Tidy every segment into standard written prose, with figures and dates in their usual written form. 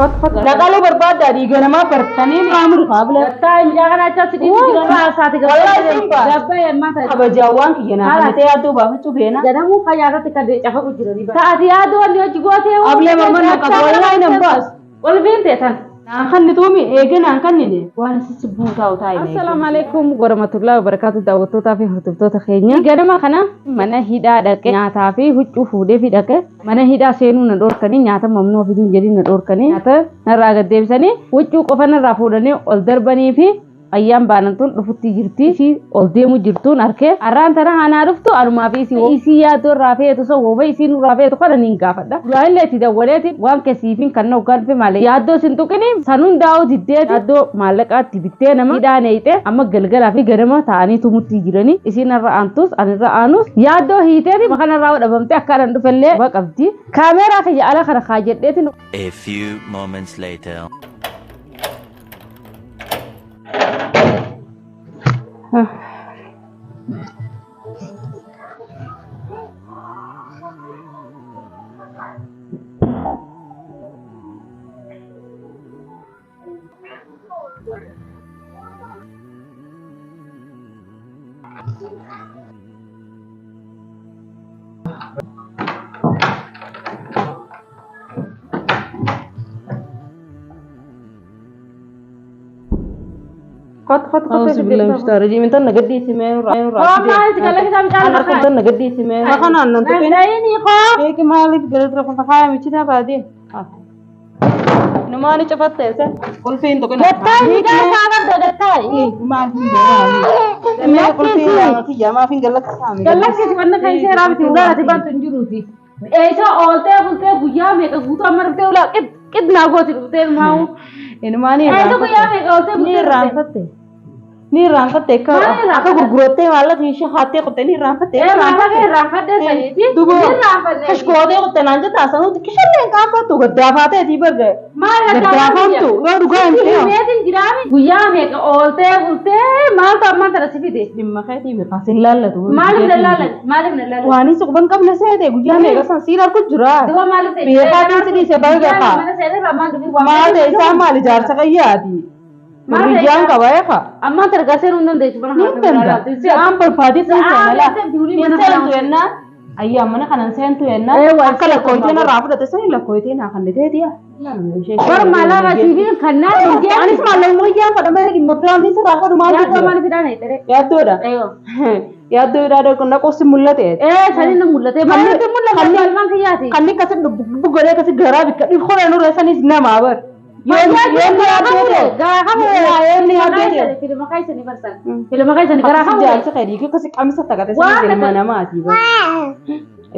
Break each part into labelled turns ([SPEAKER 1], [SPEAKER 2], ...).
[SPEAKER 1] فت لقالوا برباد داري جنما برتني عامر قابل
[SPEAKER 2] تايم جانا تشتي جرا ساتي
[SPEAKER 1] والله
[SPEAKER 2] ما تاي
[SPEAKER 1] अब जवान की ना ते याद तो बाबू चुप है ना
[SPEAKER 2] जरा मु खयारा ते कर दे चाहो कुछ रही ताती याद वाली हो जुगोते
[SPEAKER 1] अब ले मम्मा ना का والله नंबस
[SPEAKER 2] वल बेंते था
[SPEAKER 1] خلني تومي ايه جنا خلني وانا سبوتا وتاي
[SPEAKER 2] السلام عليكم ورحمه الله وبركاته دعوتو تافي هرتبتو تخيني غدما خنا من هيدا دك نياتا في حچو فودي في دك من هيدا سينو ندور كني نياتا ممنو في دين جدي ندور كني نياتا نراغ ديبسني حچو قفن رافودني اول دربني في ayyam banantun dhufutti jirti fi ol deemu jirtuun arke arraan tana hanaa dhuftu aruma fi isi yaadoo raafeetu so woba isiin raafeetu kana nin gaafadha duraalleeti dawwaleeti waan kasiifin kan hoggaan fi malee yaaddoo sin tuqini sanuun daa'u diddee yaaddoo maallaqaatti bittee nama hidhaan eeyite amma galgalaa fi ganama ta'anii tumutti jirani isiin irra aantus anirra aanus yaaddoo hiiteeti makanarraa dhabamte akkaanan dhufellee qabdi kaameeraa kiyya ala kana kaayedheetin.
[SPEAKER 3] A few moments later.
[SPEAKER 1] خط أعوذ بالله من الشيطان الرجيم أنت نقدي سمين
[SPEAKER 2] ما تقلك سامي
[SPEAKER 1] أنا كنت نقدي سمين أنا أنت
[SPEAKER 2] نايني خاف
[SPEAKER 1] هيك مالك قلت لك كنت خايف من كذا بعدين نماني شفت إيش كل فين تقول
[SPEAKER 2] دتاي كابر دتاي
[SPEAKER 1] ما في ما كل فين يا ما في قال لك سامي
[SPEAKER 2] قال لك كيف كاي رابطي ولا تبان تنجروتي ايش اولته بولته بويا ميك بوتو امرته ولا قد ناغوتي بوتو ماو
[SPEAKER 1] نماني
[SPEAKER 2] ايش بويا ميك اولته
[SPEAKER 1] ني رانفته ni rampate ka aka gurgurote wala kishi hate kote ni rampate
[SPEAKER 2] rampate sayidi
[SPEAKER 1] dubo
[SPEAKER 2] rampate
[SPEAKER 1] kashkode kote nanja tasanu kishale ka pa tu gadafate ti berge
[SPEAKER 2] ma
[SPEAKER 1] gadafam tu wa dugan te
[SPEAKER 2] meetin jirami guya me ka olte ulte mal ta man tara sifide
[SPEAKER 1] dimma khayti me qasin lalla tu
[SPEAKER 2] malim lalla
[SPEAKER 1] wani suban kam na sede guya me ka sansira ku jura
[SPEAKER 2] duwa malim te
[SPEAKER 1] be ka ti se berge ka
[SPEAKER 2] mana sede raman dubi
[SPEAKER 1] ma de sa mal jar sakayati Rijan kawaya ka?
[SPEAKER 2] Amma tergaser undang deh cuma
[SPEAKER 1] nak si am berfadi sih malah. Sen tu enna, ayah mana kanan sen tu enna. Kalau kau itu na rafu datang saya lah kau itu na akan deh dia.
[SPEAKER 2] Baru malah kasih dia karena dia.
[SPEAKER 1] Anis malah mau yang pada mana lagi mutlan di sana aku rumah.
[SPEAKER 2] Ya tu mana tidak nih tere.
[SPEAKER 1] Ya tu dah. Ya tu dah ada kena kau semulat ya.
[SPEAKER 2] Saya nak mulat. Mana tu mulat? Kami alman kaya sih.
[SPEAKER 1] Kami kasih bugoleh kasih gerah bikat. Ini kau anu rasa ni nama apa?
[SPEAKER 2] Film makai seni persen. Film makai seni kerana kamu.
[SPEAKER 1] Jangan sekali. Kau kasih kami setakat seni ilmu nama aja.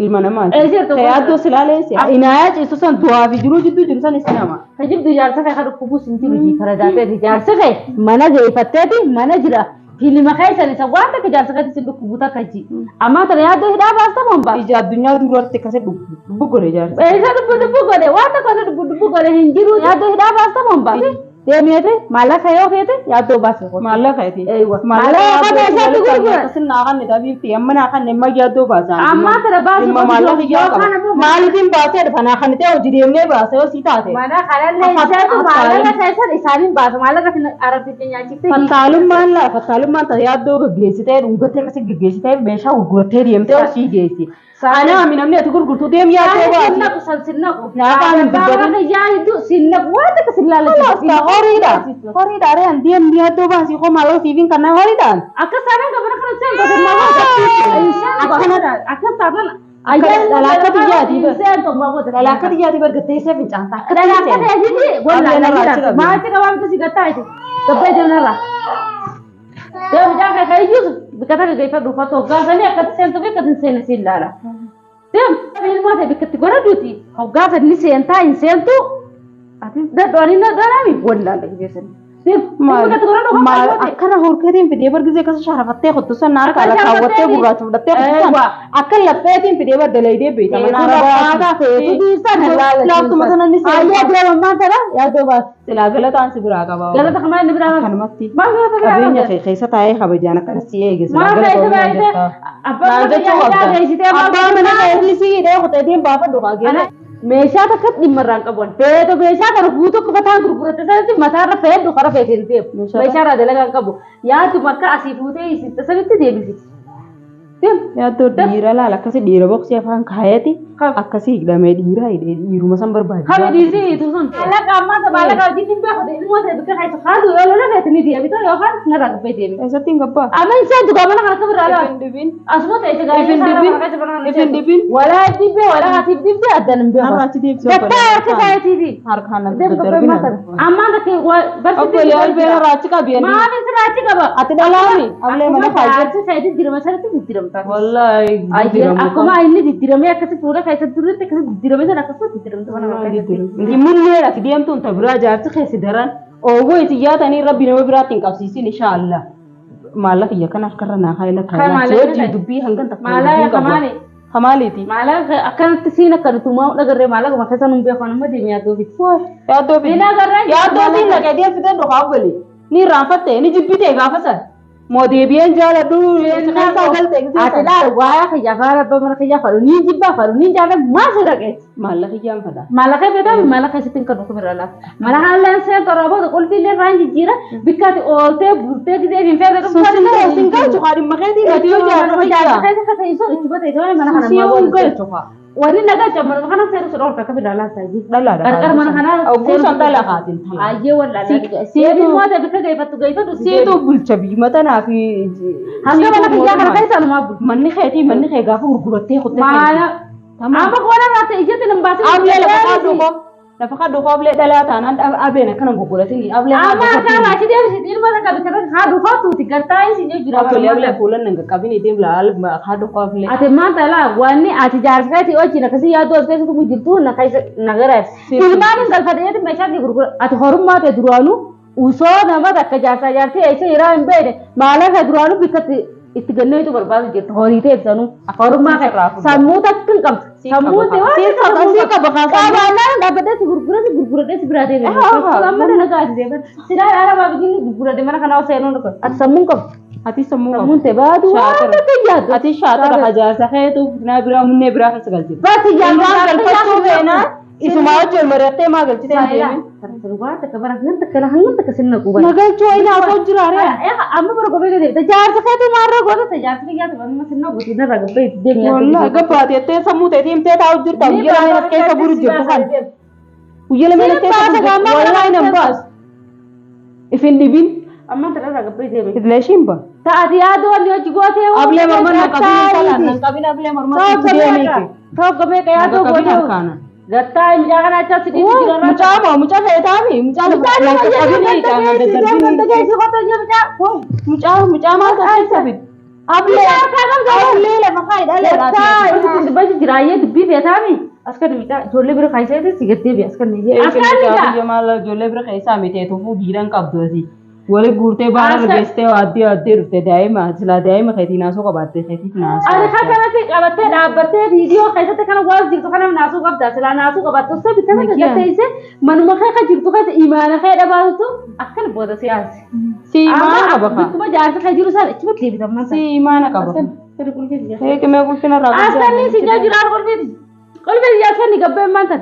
[SPEAKER 1] Ilmu nama. Saya tu selalu sih. Inayat itu san dua video itu jurusan Islam.
[SPEAKER 2] Hajib tu jar sekali kalau kubus inti ruji kerana jatuh di jar sekali. Mana jadi fatih mana jira. Film makai seni sebuah tak jar sekali senduk kubuta kaji. Amma terlihat tu hidup basta momba.
[SPEAKER 1] Ijab dunia luar tekasnya dubu gore jar.
[SPEAKER 2] Saya dubu gore. Wata kau dubu gore hinjiru. Ya tu hidup basta momba. Dia ni tu malah saya tu ya tu basta.
[SPEAKER 1] Malah saya tu.
[SPEAKER 2] Malah apa dah tu gore.
[SPEAKER 1] Kesan nakan ni tapi tiap mana akan nema ya tu basta.
[SPEAKER 2] Amma terabas.
[SPEAKER 1] Malah dia. Malah tim basta ada mana akan itu jadi ni basta itu sita tu.
[SPEAKER 2] Mana kalau ni saya tu malah saya isanin basta. Malah kasi Arab itu nyaci tu.
[SPEAKER 1] Fatalum man terlihat tu gegesi tu. Ugat kasi gegesi tu. Mesha ugat tu dia tu si gegesi. Sana amin amne tu gurtu dia ya tu basta.
[SPEAKER 2] Sinna ku sinna ku.
[SPEAKER 1] Nak amin betul.
[SPEAKER 2] Mana ya itu sinna ku. Wah tak sinna lagi.
[SPEAKER 1] Horida re andian dia tu basi ko malu saving karena horida.
[SPEAKER 2] Akka sana ka bana kana sen ko malu. Akka sana
[SPEAKER 1] Ayah lalaka dia tiba.
[SPEAKER 2] Sen to malu.
[SPEAKER 1] Lalaka dia tiba gete se bincang tak.
[SPEAKER 2] Lalaka dia jadi. Gua lalaka. Macam kawan tu si gata itu. Tapi dia nara. Dia berjaga kayak itu. Berkata dia dapat rupa tu. Gasa ni akan sen tu ke kan sen silala. Dia ilmu ada berkata gua duti. Kau gasa ni sen ta in sen tu. Ati dah doni na darami bolla lagi biasa.
[SPEAKER 1] Mal akara horketin video bergize kasih syarafatte khutu sana kala kawatte burat budatte sana akal lapetin video berdalai dia beta mana ada itu bisa lalu tu macam ni sih ayah dia mama tera ya tu bas sila galat ansi buraga bawa
[SPEAKER 2] galat kemana ni berapa
[SPEAKER 1] kan mati
[SPEAKER 2] mana tu
[SPEAKER 1] abinya kayak saya khabar jana kan sih gitu
[SPEAKER 2] apa
[SPEAKER 1] mana kayak ni sih dia khutu dia bapak doa gini
[SPEAKER 2] meeshaa takka dhimmarraan qabuun feeto meeshaa kana guutuu kubataan gurguratte sanatti mataarra feetu kara feeteen deemu meeshaarraa dalagaan qabu yaadu makka asii fuutee isitti sanitti deebisiti.
[SPEAKER 1] Yaaddo dhiira laala akkasii dhiira boksii afaan kaayati akkasii hidhamee dhiira hidhee dhiiruma san barbaadu.
[SPEAKER 2] Kami dhiisii tuusun. Alaqa ammaa tabaalaqa hojii dhimma hodhe ilmoo ta'e bakka keessaa haadhu yoo lola feete ni deebita yookaan narraa gabbee deemi.
[SPEAKER 1] Eessatti hin gabbaa?
[SPEAKER 2] Amma isa dugaa mana kana kabirraa laala.
[SPEAKER 1] Ifin dibin.
[SPEAKER 2] Asuma ta'e isa gaarii
[SPEAKER 1] Ifin dibin.
[SPEAKER 2] Walaa dibbee walaa atiif dibbee addan hin beeku.
[SPEAKER 1] Har'a achi deebisee
[SPEAKER 2] Gattaa harka kaayaatiiti.
[SPEAKER 1] harkaan nama daddarbina.
[SPEAKER 2] Ammaa takkee barsiisti.
[SPEAKER 1] Obbolee albeera raachi qabiyanii.
[SPEAKER 2] Maaf isa raachi qaba.
[SPEAKER 1] Ati dhalaami. Ablee mana faayyaa.
[SPEAKER 2] Akkuma saayiti dirama sanatti diddiramta.
[SPEAKER 1] Wallahi.
[SPEAKER 2] Akkuma inni diddiramee akkasi fuula keessatti turretti akkasi diddiramee sana akkasuma diddiramta mana keessatti.
[SPEAKER 1] Immuun ati deemtuun ta biraa jaarti keessi daran ooguu itti yaatanii rabbi nama biraatti hin qabsiisin inshaallah. Maallaqa iyya kan harkarra naa kaayila kaayila. Hojii dubbii hangan takka.
[SPEAKER 2] Maallaqa kamaali.
[SPEAKER 1] Kamaaliiti.
[SPEAKER 2] Maallaqa akkanatti siin akkanatti uumamu dhagarree maallaqa makka sana hin beekan amma deemee yaaduu fiti.
[SPEAKER 1] Yaaddoo fi.
[SPEAKER 2] Siin agarree.
[SPEAKER 1] Yaaddoo fi naqee deemsitee dhugaa obbole. Ni raanfatte ni jibbite gaafa san. Moo deebi'een jaaladhu keessaa galte.
[SPEAKER 2] Ati laal waa'ee xiyyaa faara abbaa mana xiyyaa falu ni jibbaa falu ni jaalladhu maal dhaqee.
[SPEAKER 1] Maallaqa iyyaan fada.
[SPEAKER 2] Maallaqa beekamu maallaqa isitti hin kadhu kubira laata. Mana haalaan seen torooboota qulfiillee raan jijjiira bikkaati ooltee bultee gidee hin fe'ee beekamu.
[SPEAKER 1] Sin galchu haadhi maqeetii gadi yoo jaalladhu
[SPEAKER 2] Jaarsa keessa kata iso itti bata iso mana kana
[SPEAKER 1] Siyo
[SPEAKER 2] maa
[SPEAKER 1] galchu haa.
[SPEAKER 2] Wani naga jamana kana seeru sodor ka kabira laata ji.
[SPEAKER 1] Dhalaadha.
[SPEAKER 2] Qarqar mana kana
[SPEAKER 1] Ogummaan dhalaa haatiin.
[SPEAKER 2] Ayyee wallahi. Seetu moote bika gaifatu gaifatu.
[SPEAKER 1] Seetu bulcha biimatanaa fi
[SPEAKER 2] hanga mana kiyyaa kana keessa numa bul.
[SPEAKER 1] manni kee gaafa gurgurattee kuttee.
[SPEAKER 2] Maana. Amma kola raata ijatti lambaasi.
[SPEAKER 1] Ablee lafa kadhu koo ablee dhalaa taanaan ableen akkana gurguratini ablee.
[SPEAKER 2] Amma kan raati deebisi ilma taka bika haa dhufa tuuti gartaa isin jira.
[SPEAKER 1] Ablee fuulan nan qabini deem laal kadhu koo ablee.
[SPEAKER 2] Ate maanta la wanni ati jaarsaati ochi na kasi yaadu as keessatti mujirtu na kaisa nagara. Ilmaan galfadee meeshaa ni gurgura. Ati horummaa ta'e duraanu usoo nama takka jaarsaa jaartii eessa hiraa hin beekne maallaqa duraanu bikkatti itti ganneetu barbaadu jirtu horii ta'e ibsanu akka horummaa kan sammuu takka hin qabdu. Sammuu ta'e waan si qaba qabaannaan dhaabbatee si gurguratee si biraa deebiin. Amma dhala gaasi deebiin. Silaa dhaala baabijinni gurguratee mana kanaa seenuu dhufa. Ati sammuu qabu.
[SPEAKER 1] Ati sammuu qabu.
[SPEAKER 2] Sammuun ta'e baadu waan takka yaaddu.
[SPEAKER 1] Ati shaatara hajaasa keetu naa biraa hunnee biraa keessa galchite.
[SPEAKER 2] Baati yaaddu.
[SPEAKER 1] Galfachuu feena isuma wajjin mari'attee maa galchite hin deemin.
[SPEAKER 2] Waan takka bara hanga takka hanga takka sinna quba.
[SPEAKER 1] Nagalchuu ayi naa koo jiraare.
[SPEAKER 2] Amma bara gobe gade jaarsa keetu maarra goota jaarsa kiyyaatu amma sinna gooti narra gobe deemee.
[SPEAKER 1] Wallahi gabbaate ettee sammuu ta'e deemtee taa'u jirta guyyaa lama keessa buru jirtu kan. Guyyaa lama keessa buru jirtu wallahi nan baas. Ifin dhibin.
[SPEAKER 2] Amma tararra gobe deemee.
[SPEAKER 1] Idleeshin ba.
[SPEAKER 2] Taati yaadu wanni hojii gootee.
[SPEAKER 1] Ablee morman na qabin salaan nan qabin ablee morman itti deemee.
[SPEAKER 2] Tokko beeka yaadu gootee. Gattaa injaa kana acha sidii jira.
[SPEAKER 1] Mucaa feetaami mucaa qabini mucaa maal taasisa fid ablee lafa faayidaalee
[SPEAKER 2] bashi jiraayyee dubbii feetaami askan mucaa ijoollee bira kaayisee si gattee bi askan
[SPEAKER 1] biyya maal ijoollee bira keessaa mitee tufuu giidhan qabdu ati wali guurtee baara rigeessitee addee dhufte daa'ima silaa daa'ima keetii naasoo qabaattee keetiif naasoo.
[SPEAKER 2] Ani kan kanatti qabattee dhaabbattee viidiyoo keessatti kana waan jirtu kana naasoo qabda silaa naasoo qabattee osoo bittee gaggeessee manuma kee kan jirtu keessa imaana kee dhabaatu akkan booda siyaasi.
[SPEAKER 1] Si imaana qaba kan.
[SPEAKER 2] Bikkuma jaarsa kee jiru sana itti bakkee bitaman.
[SPEAKER 1] Si imaana qaba. Heekimee qulfina irraa.
[SPEAKER 2] Askanni si jaa jiraar qulfiti. Qulfiti jaarsa ni gabbeen maantan.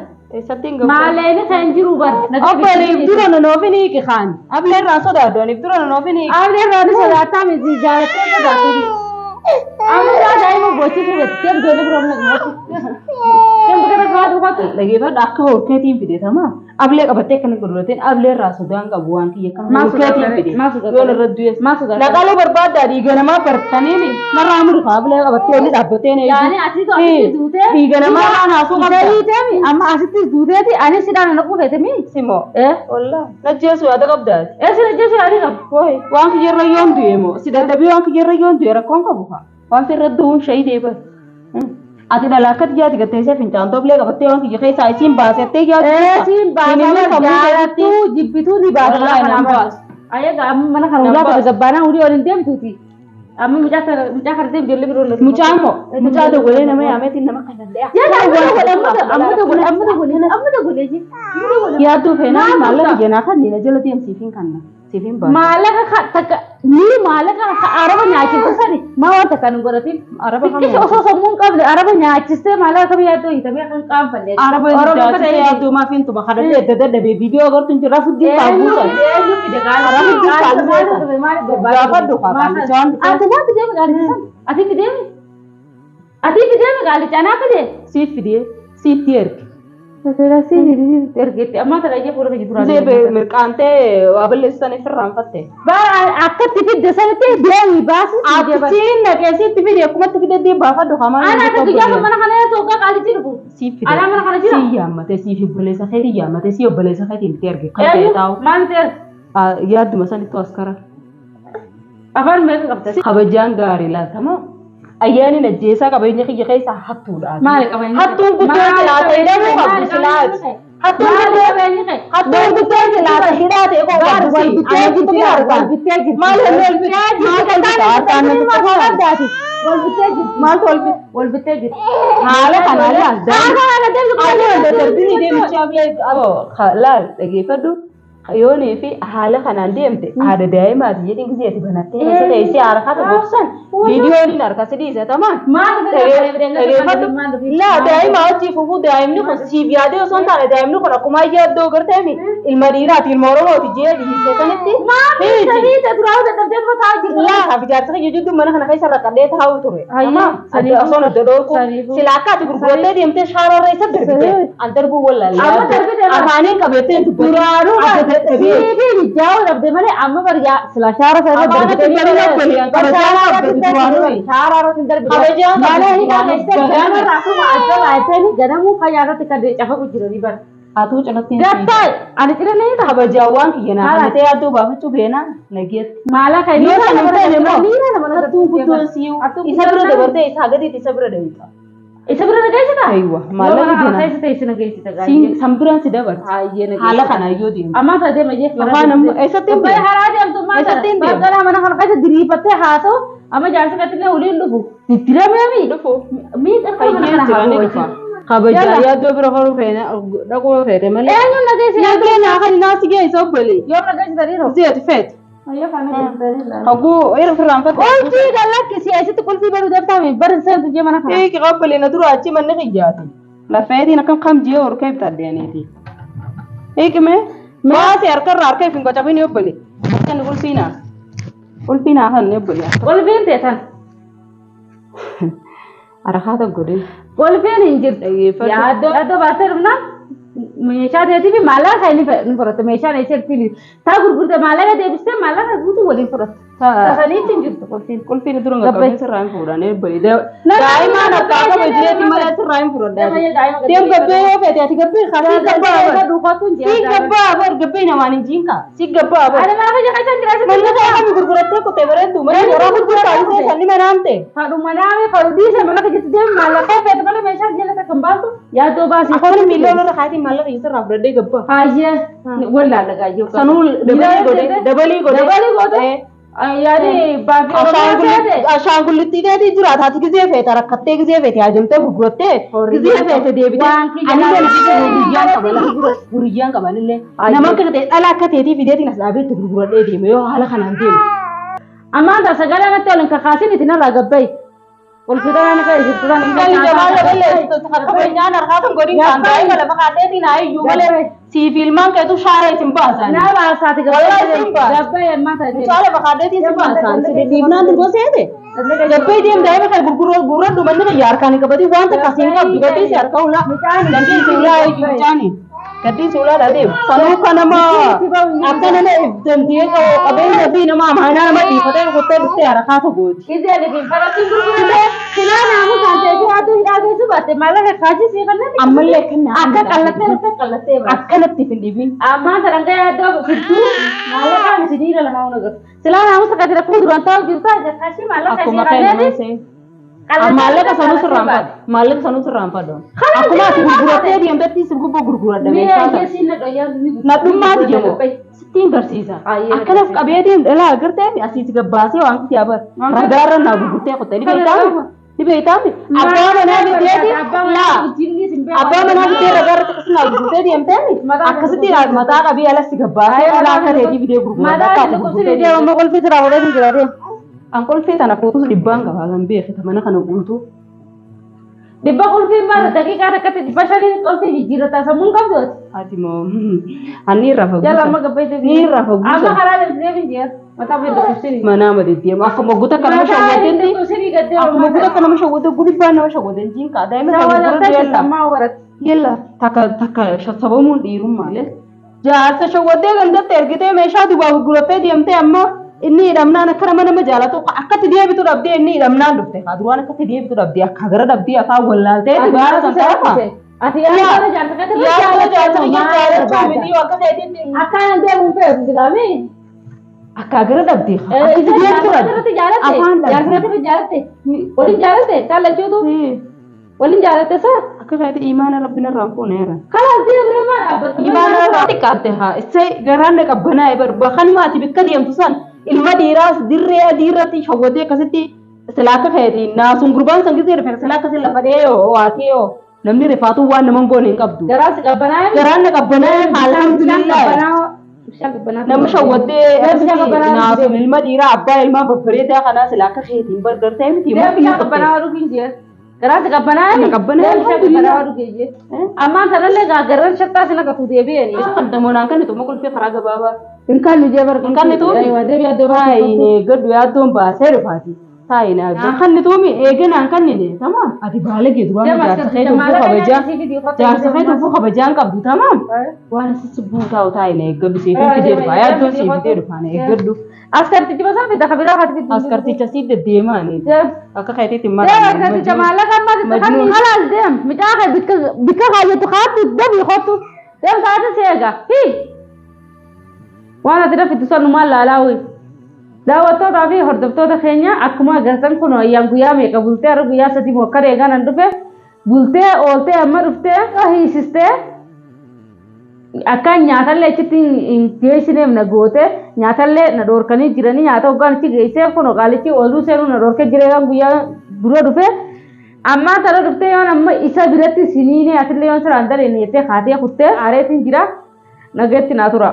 [SPEAKER 2] Maaleeni kan jiru bar.
[SPEAKER 1] Obboleef dura nonoofin hiiki kaan. Ableen raan sodaaddooniif dura nonoofin hiiki.
[SPEAKER 2] Ableen raan sodaataa miti jaalattee sodaatanii. Ableen raan daa'ima boocii fudhate teem ijoollee bira humna gumatti. Teem bira faatu faatu.
[SPEAKER 1] Dhageeffadha akka horkeetiin fidetama. Ablee qabattee akkana godhurateen ableen raan sodaan qabu waan kiyya kan horkeetiin fide. Yoon irra du'es. Naqalee barbaaddaa dhiiga namaa bartaniini. Narraa muru kaa ablee qabattee inni dhaabbattee na
[SPEAKER 2] yaani asitu asitti duutee.
[SPEAKER 1] Dhiiga namaa naasuu qabda.
[SPEAKER 2] Amma asitti duuteeti ani sidaan na quufeetemi.
[SPEAKER 1] Simoo. Wallaa. Najjeesu yaada qabdaati.
[SPEAKER 2] Si najjeesu yaada qabu.
[SPEAKER 1] Waan kiyyarra yoon du'e moo si dadhabee waan kiyyarra yoon du'e rakkoon qabu haa. Waan firra du'uun shahidee bar. Ati dhalaa akkati jaati gatteessee fincaantoo bilee qabattee waan kiyya keessaa isiin baasettee jaati.
[SPEAKER 2] Isiin baasaa jaalattuu jibbituu ni baasa. Ayyaga amma mana kana ulaa kana gabbaanaa ulii waliin deemtuuti. Amma mucaa kana deem ijoollee biroo loluu.
[SPEAKER 1] Mucaa moo mucaa dogolee nama yaameetiin nama kan danda'e.
[SPEAKER 2] Amma dogolee ji.
[SPEAKER 1] Yaadduu feenaa maallaqa jenaa kan diina jala deemsiifin kanna. Siifin baasa.
[SPEAKER 2] Maallaqa takka ni maallaqa araba nyaachifte sani maa wanta kan hin godhatin biqilchi osoo sammuun qabne araba nyaachistee maallaqa kam yaaddoo hiitamee kan qaanfanne
[SPEAKER 1] araba nyaachistee yaaddoo maaf hin tuma kadhadhee adda dadhabee viidiyoo agartuun jira fuddii faaguusan gaafadhu qaaqaalisaan
[SPEAKER 2] ati maa fidee magaalisan ati fidee magaalicha anaa fidee
[SPEAKER 1] siif fidee siifti erge
[SPEAKER 2] Seserasi ergetti amma talaajee fuula kee duraan
[SPEAKER 1] zebe mirqaantee waa balleessanii firraanfatte
[SPEAKER 2] akkatti fidde sanatti deewi baasu
[SPEAKER 1] Atiin nageessitti fide akkumatti fidee baafadhu qaama
[SPEAKER 2] ana akka guyyaa mana kana tokko qaalichi dhufu
[SPEAKER 1] siif fide
[SPEAKER 2] ana mana kana jira
[SPEAKER 1] si yaamate siif obboleessa keetii yaamate si obboleessa keetiin itti erge kan ta'e taa'u
[SPEAKER 2] maal ta'e
[SPEAKER 1] yaadduma sanitti askara
[SPEAKER 2] afaan meeqa qabte
[SPEAKER 1] kabajaan gaarii laatama ayyaani najjeesaa qabeenya kiyya keessaa hattuudha
[SPEAKER 2] maal qabeenya
[SPEAKER 1] hattuun guddoo laata hidhamuu qabdu silaati hattuun guddoo laata hidhaate eegoo qabdu wal bittee jirti argaan maal wal bittee jirti
[SPEAKER 2] wal bittee jirti
[SPEAKER 1] haala kanaan laal darbini deemichaaf laal dhageeffadhu yoonii fi haala kanaan deemte haada daa'imaati jedhin gizeeti banattee keessa teessee harkata bobsan viidiyoon hin harka sidiisa tamaan laa daa'ima hojii fufuu daa'imni kun siif yaadee osoo hin taane daa'imni kun akkuma yaaddoo garteemi ilma dhiiraati ilma oromooti jeedi hiisee sanitti laa bijaarsa kiyya jidduu mana kana keessa rakkadhee taa'u ture osoo adda dhooku silaa akkaati gurgurattee deemtee shaararra isa darbite an darbuu wallaalee afaaniin qabeettee duraanuu
[SPEAKER 2] Bibi jauh dah mana amma berja selasar saya mana ini kan karena aku asal aja nih karena mau kayak ada tiga dek cakap ujian di bar
[SPEAKER 1] atu cinatin
[SPEAKER 2] gatal ada tidak nih tak
[SPEAKER 1] habajawang kiyana ate atu bahu tu bena nagiat
[SPEAKER 2] malah kayak
[SPEAKER 1] ni atu betul siu isa berada berarti isa agadi isa berada itu
[SPEAKER 2] isa berada guys itu
[SPEAKER 1] aywa malah
[SPEAKER 2] ni saya itu isa guys itu guys
[SPEAKER 1] sing samburan sudah ber hala kana yodi
[SPEAKER 2] amma tadi maje
[SPEAKER 1] kana ऐसा tin
[SPEAKER 2] bay haraj am tum
[SPEAKER 1] ऐसा tin
[SPEAKER 2] bagala mana kan kaisa diri patte hato amma jar se katne uli lubu tira me ami
[SPEAKER 1] dufo
[SPEAKER 2] mi kan
[SPEAKER 1] ayya tirani dufa khabaja ya do bro kharu fena dako fete male
[SPEAKER 2] eh nyun lagi sih
[SPEAKER 1] ya na khali nasi ge so bali
[SPEAKER 2] yo lagi dari ro
[SPEAKER 1] ziyat fet
[SPEAKER 2] ayo kana dari la
[SPEAKER 1] hagu ir firan fat
[SPEAKER 2] और की गल्ला किसी ऐसे तो कुल भी बड़े देवता में बर से तुझे मना खा
[SPEAKER 1] एक قبل ندرو अच्छी मन नहीं जाती لا فادي نكم كم جي और كيف تديني थी एक में ما से कर रहा كيف इनको चाबी नहीं बोली kan ulfina hal ne बोली
[SPEAKER 2] कुल भी देता
[SPEAKER 1] arah kata gue
[SPEAKER 2] कुल भी नहीं जिर याद दो बातें ना मेशा देती भी माला खाने परत मेशा नहीं चलती नहीं था गुरगुर माला का देविस्ते माला का गुरु बोली परत था नहीं चिंजित
[SPEAKER 1] कुल फिर दुरुंगा कभी से राइम पूरा ने बड़ी दे दाइमा ना काका बजिए कि मला से राइम पूरा दे तेम गब्बे हो बेटे थी गब्बे खाने गब्बा
[SPEAKER 2] का दुखा तुम
[SPEAKER 1] सी गब्बा और गब्बे ना मानी जिंका सी गब्बा
[SPEAKER 2] अरे माला का जगह चंद्रा से
[SPEAKER 1] मन का हम गुरगुरते को तेवरे तू मैं जरा गुरगुर काली से सन्नी में नामते
[SPEAKER 2] हां मना में खरुदी से माला का जितने माला का पेट वाले मेशा जेल का कंबाल तो या तो बस
[SPEAKER 1] अपन मिलो लो खाती माला की सर रबड़ दे गब्बा
[SPEAKER 2] हां ये वल्ला लगा जो
[SPEAKER 1] सनूल डबली गोदे
[SPEAKER 2] यानी बाकी
[SPEAKER 1] अशांगुलिती दे दी जुरा था कि जे फेता रखते कि जे फेते आजमते भुगते कि जे फेते दे बिते अनि दे गुरियां का बने ले नमक के अला का तेती विदे ती नसाबे तो गुरगुर दे दी मे हाला खाना दे
[SPEAKER 2] अमा दा सगala में तो लंका खासी नहीं ना लगबई उल्फिदा ने का इतना
[SPEAKER 1] कल जवाल ले तो खबर जान रखा तुम गोरी खान जाए वाला बकाते ती ना यू वाले सी फिल्म के तू सारे सिंपल
[SPEAKER 2] ना बात साथ गब्बे अम्मा था
[SPEAKER 1] सारे बकाते ती सिंपल से दीवना तुम से दे गब्बे देम दाई में गुरगुर गुरर दु मन यार खाने का बदी वां तक कसिन का बिगड़ी से यार का उला लंकी सिला यू जाने कति सोला दादी सनु कनमा आपका ने जंदिए को अबे नबी नमा मायना नमा दी पते होते होते यार खा तो गोज
[SPEAKER 2] किसे लेकिन पर सिंगुर में सिला नाम जानते कि आदू आगे से बातें माला है खाजी से करने
[SPEAKER 1] अम्मल लेखन
[SPEAKER 2] आका कलते
[SPEAKER 1] अक्कलती फिंदीबी
[SPEAKER 2] अम्मा तरंगे दो फिटू माला का सिदीर लगाओ नगर सिला नाम से कदर को दुरंता गिरता है खाजी माला का से
[SPEAKER 1] malah ke sana seram pada. Aku masih gurgurate di ember ti sebu gurgurat deh. Na tumma di jemo. Sting bersisa. Akala kabe di ela agar teh asih juga basi wang tiaba. Radara na gurgurate ko tadi kita. beektaati abbaa manaa biteeti abbaa manaa bitee ragaa irratti akkasuma gurgurtee deemteemi akkasitti mataa qabii alatti gabbaasee alaa kateetii bitee gurgurtaa amma qolfii siraa godhee hin jiraate an qolfii tana fuutus dhibbaan qabaa kan beekta mana kana guutuu
[SPEAKER 2] dibba qolfii maal daqiiqaa takkatti dibba shanii qolfii jijjiirrataa sammuun qabdooti
[SPEAKER 1] ati moo ani irraa fagoo
[SPEAKER 2] jala amma gabbaite
[SPEAKER 1] ni irraa fagoo
[SPEAKER 2] amma karaa deemtee biyya mataa biyya kusiri
[SPEAKER 1] mana madidiyam akka mogguta kana mashawwateen akka mogguta kana mashawwateen gudibbaan nama shawwateen jinka daa'ima kana yella takka sabamuun dhiirummaale jaarsa shawwaddee gandatti ergitee meeshaa dubaa gurgurattee deemtee amma inni hidhamnaan akka nama jaalatu akkatti deebitu dhabdee inni hidhamnaan dhufte duraan akkatti deebitu dhabdee akka gara dhabdee afaan wallaaltee dubaara sanarra
[SPEAKER 2] ati yaada jaarsa miti akka ta'etti akkaan deemuun fe'u digaame
[SPEAKER 1] akka gara dhabdee
[SPEAKER 2] akkatti deebitu dhabdee jaarsa jaalatte waliin jaalatte taalachuutu waliin jaalatte sa
[SPEAKER 1] akka ta'etti imaana rabbina irraan fuuneera
[SPEAKER 2] kalaas deemee maa dhaabbatu
[SPEAKER 1] imaana irraa xiqqaatte haa isee garaan qabbanaa barba kan maati bikka deemtu san ilma dhiiraas dirree adii irratti shawwatee akkasitti silaaka feeti naasuun gurbaan san gisee rifeensa silaaka sin lafa dhiyoo waatee yoo namni rifaatu waan naman goone hin qabdu
[SPEAKER 2] garaas qabbanaa
[SPEAKER 1] garaan qabbanaa alhamdulillah nama shawwatee naasuun ilma dhiiraa abbaa ilmaa babbareedaa kanaa silaaka feetiin bargartee miti
[SPEAKER 2] qabbanaa dhugiin jee garaas qabbanaa dhugiin ammaan sanallee gaaggarran shakkaa sin akka fuutee beeni
[SPEAKER 1] namoonni kan ituma qulfee karaa gabaabaa
[SPEAKER 2] kan nu jee barkan
[SPEAKER 1] kan tuumi gaddu yaaddoon baasee dhufaati taayina kan tuumi eeganaan kan ni tamam ati baalagee duraan jaarsa feetu fu kabajaan qabdu tamam waan asitti buutaa taayina eeggabisee fi fidee dhufa yaaddoon si fidee dhufaan eeggaddu
[SPEAKER 2] askartichi basaa fi taka biraa hati
[SPEAKER 1] askarticha si deddeemaani akka kaayitiitti
[SPEAKER 2] askarticha maallaqa ammaa kan halaal deem midhaa kee bikka kaayyatu kaatu dabii kootu deem taate seega fi waan ati rafitu sanu maal laalaawi daawwattootaa fi hordoftoota keenya akkuma agartan kun ayyaan guyyaa meeqa bultee har'a guyyaa sadii moo akka eegaan an dhufe bultee ooltee amma dhuftee hiisistee akka nyaatallee achitti hin geessineef na goote nyaatallee na dhoorkanii jiranii nyaata hoggaan achi geessee kun qaalichi ooluu seenuu na dhoorkee jireegaan guyyaa dura dhufe amma tana dhuftee yoon amma isa biratti siniinee atillee yoon siraan dareen jettee kaatee kuttee aareetiin jira nageetti naa tura.